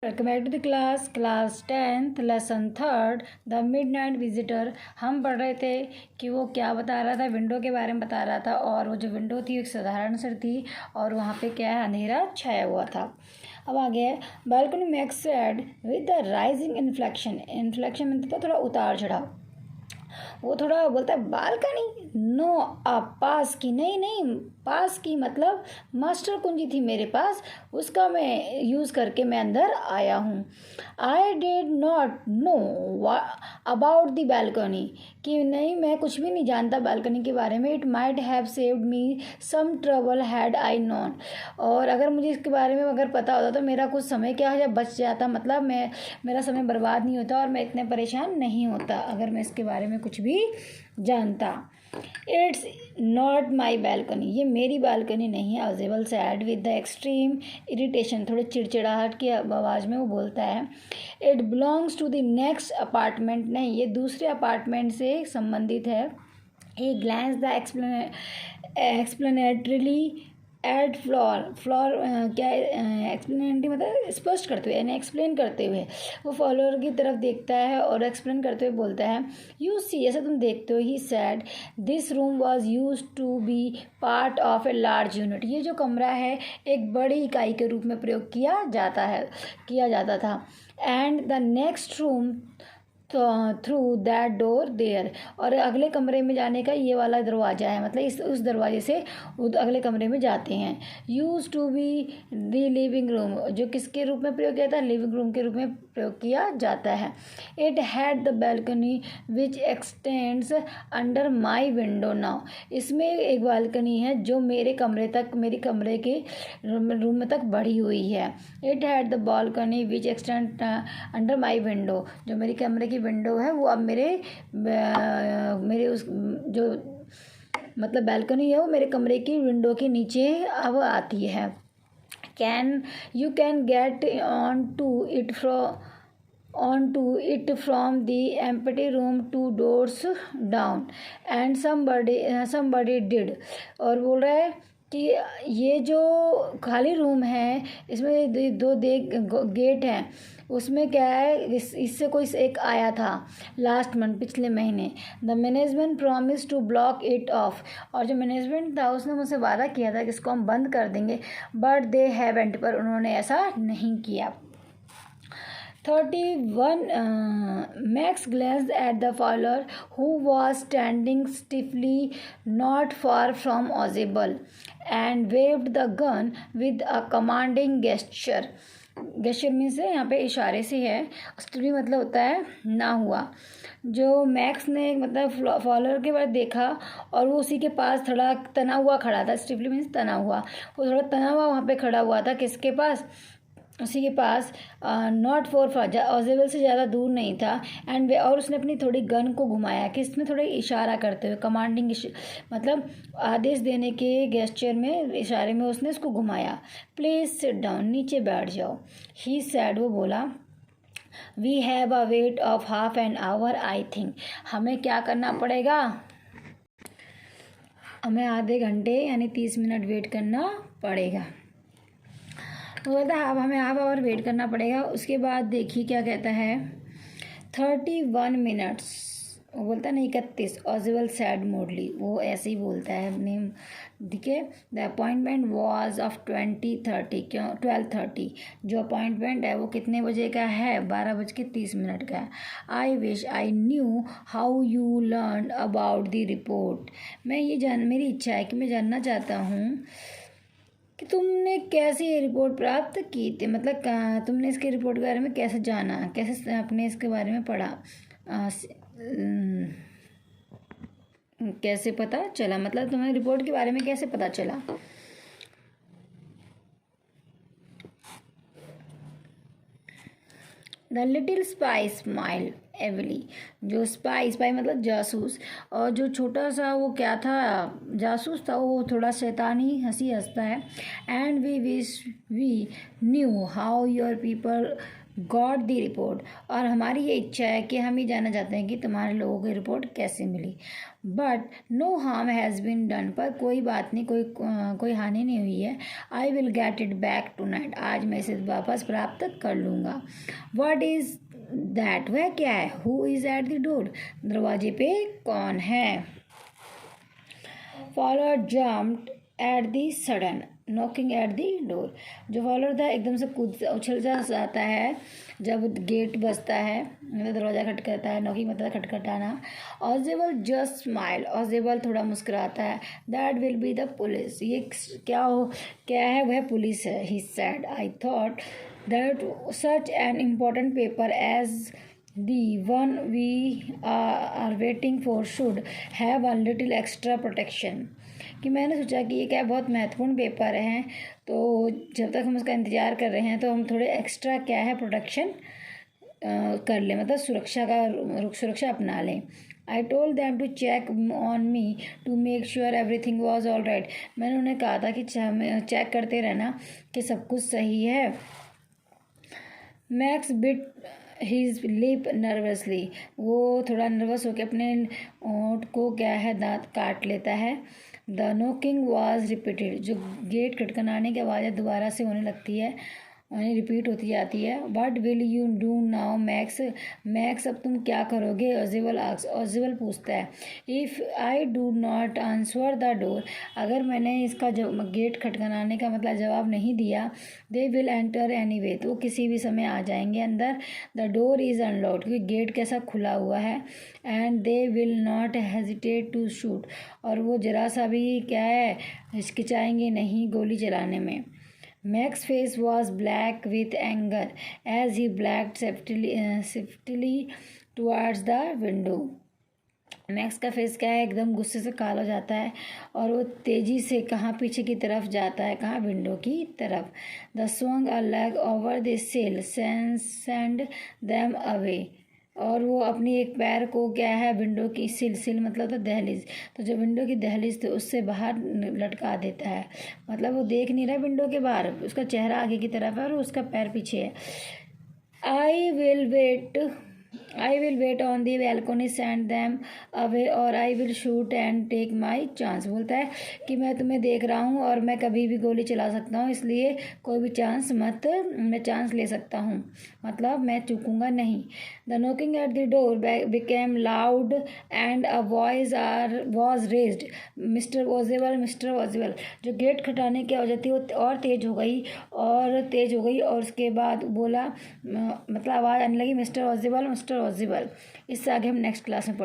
Welcome back to the class 10th lesson 3rd the midnight visitor. हम पढ़ रहे थे कि वो क्या बता रहा था, विंडो के बारे में बता रहा था। और वो जो विंडो थी एक साधारण सी थी और वहाँ पे क्या है, अंधेरा छाया हुआ था। अब आगे है balcony max said with the rising inflection. Inflection मतलब थोड़ा उतार चढ़ाव। वो थोड़ा बोलता है बालकनी नो पास की, नहीं नहीं पास की मतलब मास्टर कुंजी थी मेरे पास, उसका मैं यूज़ करके मैं अंदर आया हूँ। I did not know about the balcony, कि नहीं मैं कुछ भी नहीं जानता बालकनी के बारे में। It might have saved me some trouble had I known. और अगर मुझे इसके बारे में अगर पता होता तो मेरा कुछ समय क्या है बच जाता, मतलब मेरा समय बर्बाद नहीं होता और मैं इतने परेशान नहीं होता अगर मैं इसके बारे में कुछ भी जानता। इट्स नॉट माई बालकनी, ये मेरी बालकनी नहीं है। Ausable said with the extreme irritation, थोड़े चिड़चिड़ाहट की आवाज़ में वो बोलता है। It belongs to the next apartment, नहीं ये दूसरे अपार्टमेंट से संबंधित है। He glanced the explanatorily at Fowler क्या एक्सप्लेनेटरी मतलब स्पष्ट करते हुए यानी एक्सप्लेन करते हुए वो फॉलोअर की तरफ देखता है और एक्सप्लेन करते हुए बोलता है। यू सी, ऐसा तुम देखते हो। He said this room was use to be part of a large unit, ये जो कमरा है एक बड़ी इकाई के रूप में प्रयोग किया जाता था। And the next room through that door there, और अगले कमरे में जाने का ये वाला दरवाज़ा है, मतलब उस दरवाजे से अगले कमरे में जाते हैं। Used to be the living room, जो किसके रूप में प्रयोग किया था, लिविंग रूम के रूप में प्रयोग किया जाता है। It had the balcony which x tends under my window now, इसमें एक बालकनी है जो मेरे कमरे के रूम में तक बढ़ी हुई है। It had the balcony which extend under my window, जो मेरी कमरे की विंडो है वो अब मेरे उस जो मतलब बालकनी है वो मेरे कमरे की विंडो के नीचे अब आती है। You can get on to it from the empty room 2 doors down and somebody did, और बोल रहा है कि ये जो खाली रूम है इसमें दो गेट हैं, उसमें क्या है इससे कोई एक आया था लास्ट मंथ, पिछले महीने। The management promise to block it off, और जो मैनेजमेंट था उसने मुझसे वादा किया था कि इसको हम बंद कर देंगे, बट दे हैवेंट, पर उन्होंने ऐसा नहीं किया। 31 Max glanced at the follower who was standing stiffly not far from Ozable and waved the gun with a commanding gesture. Gesture means है यहाँ पे इशारे से है, स्टिफली मतलब होता है ना हुआ। जो मैक्स ने मतलब फॉलोअर के बाद देखा और वो उसी के पास थोड़ा तना हुआ खड़ा था, स्टिफली मीन्स तना हुआ, वो थोड़ा तना हुआ वहाँ पे खड़ा हुआ था, किसके पास, उसी के पास, नॉट फॉर ऑजेबल से ज़्यादा दूर नहीं था। एंड और उसने अपनी थोड़ी गन को घुमाया, कि इसमें थोड़ा इशारा करते हुए, कमांडिंग मतलब आदेश देने के गेस्चर में, इशारे में उसने उसको घुमाया। प्लीज सिट डाउन, नीचे बैठ जाओ। ही सैड, वो बोला। We have a wait of half an hour I think, हमें क्या करना पड़ेगा, हमें आधे घंटे यानी 30 मिनट वेट करना पड़ेगा। तो बोलता है अब हमें हाफ आवर वेट करना पड़ेगा। उसके बाद देखिए क्या कहता है, 31 मिनट्स, वो बोलता है नहीं 31, ऑजिबल सैड मोडली, वो ऐसे ही बोलता है नेम दिखे। द अपॉइंटमेंट वॉज ऑफ 20:30, क्यों 12:30, जो अपॉइंटमेंट है वो कितने बजे का है, 12:30 का है। I wish I knew how you learn about the report, मेरी इच्छा है कि मैं जानना चाहता हूँ कि तुमने कैसे ये रिपोर्ट प्राप्त की थी, मतलब तुमने इसके रिपोर्ट के बारे में कैसे जाना, कैसे आपने इसके बारे में पढ़ा, कैसे पता चला, मतलब तुम्हें रिपोर्ट के बारे में कैसे पता चला। द लिटिल स्पाई स्माइल एवली, जो स्पाई मतलब जासूस, और जो छोटा सा वो क्या था, जासूस था, वो थोड़ा शैतानी हंसी हंसता है। And we wish we knew how your people got the report, और हमारी ये इच्छा है कि हम ये जानना चाहते हैं कि तुम्हारे लोगों की रिपोर्ट कैसे मिली। But no harm has been done, पर कोई बात नहीं, कोई हानि नहीं हुई है। I will get it back tonight, आज मैं इसे वापस प्राप्त कर लूँगा। वट इज़ दैट, वह क्या है? Who is eight the door, दरवाजे पे कौन है? Follower jumped at the sudden knocking at the door, जो फॉलोअर था एकदम से कूद उछल जाता है जब गेट बजता है, मतलब दरवाज़ा खटखटाता है। नॉकिंग मतलब खटखटाना। ऑजिबल जस्ट स्माइल, ऑजिबल थोड़ा मुस्कुराता है। That will be the police, ये क्या है? वह पुलिस है। He said, I thought that such an important paper as the one we are waiting for should have a little extra protection, कि मैंने सोचा कि ये क्या बहुत महत्वपूर्ण पेपर है, तो जब तक हम उसका इंतज़ार कर रहे हैं तो हम थोड़े एक्स्ट्रा क्या है प्रोटेक्शन कर लें, मतलब सुरक्षा अपना लें। I told them to check on me to make sure everything was all right, मैंने उन्हें कहा था कि चेक करते रहना कि सब कुछ सही है। Max bit his lip nervously, वो थोड़ा नर्वस होकर अपने ओंठ को क्या है दांत काट लेता है। द नोकिंग वॉज रिपीटेड, जो गेट खटखटाने की आवाज़ दोबारा से होने लगती है, रिपीट होती जाती है। What will you do now max, max अब तुम क्या करोगे? ऑजिबल आस्क्स, ऑजिबल पूछता है। If I do not answer the door, अगर मैंने इसका गेट खटखटाने का मतलब जवाब नहीं दिया, दे विल एंटर एनीवे, तो वो किसी भी समय आ जाएंगे अंदर। द डोर इज़ अनलॉक्ड, क्योंकि गेट कैसा खुला हुआ है। And they will not hesitate to shoot, और वो जरा सा भी क्या है हिचकिचाएंगे नहीं गोली चलाने में। Max's face was black with anger as he backed swiftly towards the window. Max का फेस क्या है एकदम गुस्से से काला हो जाता है और वो तेज़ी से कहाँ पीछे की तरफ जाता है, कहाँ विंडो की तरफ। The swung a leg over the sill send them away, और वो अपनी एक पैर को क्या है विंडो की सिल मतलब तो दहलीज, तो जो विंडो की दहलीज थी उससे बाहर लटका देता है, मतलब वो देख नहीं रहा विंडो के बाहर, उसका चेहरा आगे की तरफ है और उसका पैर पीछे है। I will wait on the balcony send them away और I will shoot and take my chance, बोलता है कि मैं तुम्हें देख रहा हूँ और मैं कभी भी गोली चला सकता हूँ, इसलिए कोई भी मैं चांस ले सकता हूँ, मतलब मैं चूकूंगा नहीं। The knocking at the door became loud and a voice was raised, mister वॉजिबल, जो गेट खटाने की आवाज़ थी वो और तेज़ हो गई और उसके बाद बोला, मतलब आवाज़ आने लगी मिस्टर वॉजिबल। इससे आगे हम नेक्स्ट क्लास में पढ़ेंगे।